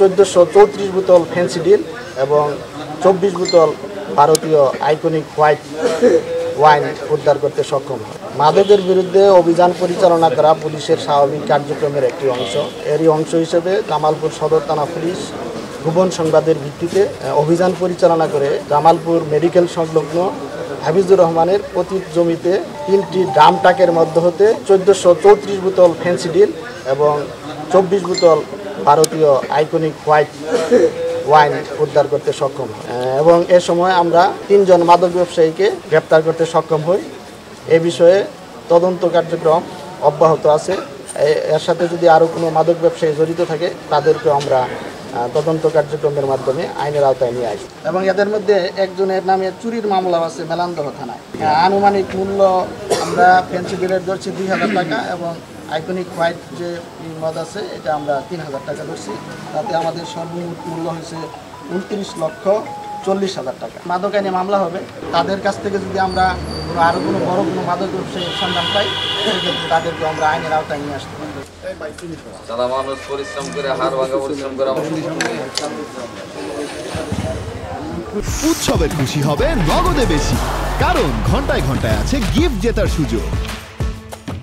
1434 বোতল ফেন্সিডিল এবং 24 বোতল ভারতীয় আইকনিক হোয়াইট ওয়াইন উদ্ধার করতে সক্ষম হয়। মাদকের বিরুদ্ধে অভিযান পরিচালনা করা পুলিশের স্বাভাবিক কার্যক্রমের একটি অংশ। এরই অংশ হিসেবে জামালপুর সদর থানা পুলিশ গোপন সংবাদের ভিত্তিতে অভিযান পরিচালনা করে জামালপুর মেডিকেল সংলগ্ন হাফিজুর রহমানের পতিত জমিতে 3টি ড্রাম ট্রাকের মধ্য হতে 1434 বোতল ফেন্সিডিল এবং 24 বোতল ভারতীয় আইকনিক হোয়াইট ওয়াইন উদ্ধার করতে সক্ষম হয় এবং এ সময় আমরা 3 জন মাদক ব্যবসায়ীকে গ্রেপ্তার করতে সক্ষম হই। এ বিষয়ে তদন্ত কার্যক্রম অব্যাহত আছে। এর সাথে যদি আরও কোনো মাদক ব্যবসায়ী জড়িত থাকে তাদেরকে আমরা তদন্ত কার্যক্রমের মাধ্যমে আইনের আওতায় নিয়ে আসি এবং এদের মধ্যে একজনের নামে চুরির মামলা আছে মেলান্দহ থানায়। আনুমানিক মূল্য আমরা ফেন্সিডিলের ধরছি 2000 টাকা এবং আইকনিক হোয়াইট যে মদ আছে এটা আমরা 3000 টাকা ধরছি। তাতে আমাদের সর্বমোট মূল্য হয়েছে 29,40,000 টাকা। মাদক আইনে মামলা হবে। তাদের কাছ থেকে যদি আমরা আরও কোনো বড় কোনো মাদক ব্যবসায়ীর সন্ধান পাই সেক্ষেত্রে তাদেরকে আমরা আইনের আওতায় নিয়ে আসতে পারি। সারা মানুষ পরিশ্রম করে হাড় ভাঙা পরিশ্রম করে উৎসবের খুশি হবে নগদে বেশি, কারণ ঘন্টায় ঘন্টায় আছে গিফট জেতার সুযোগ।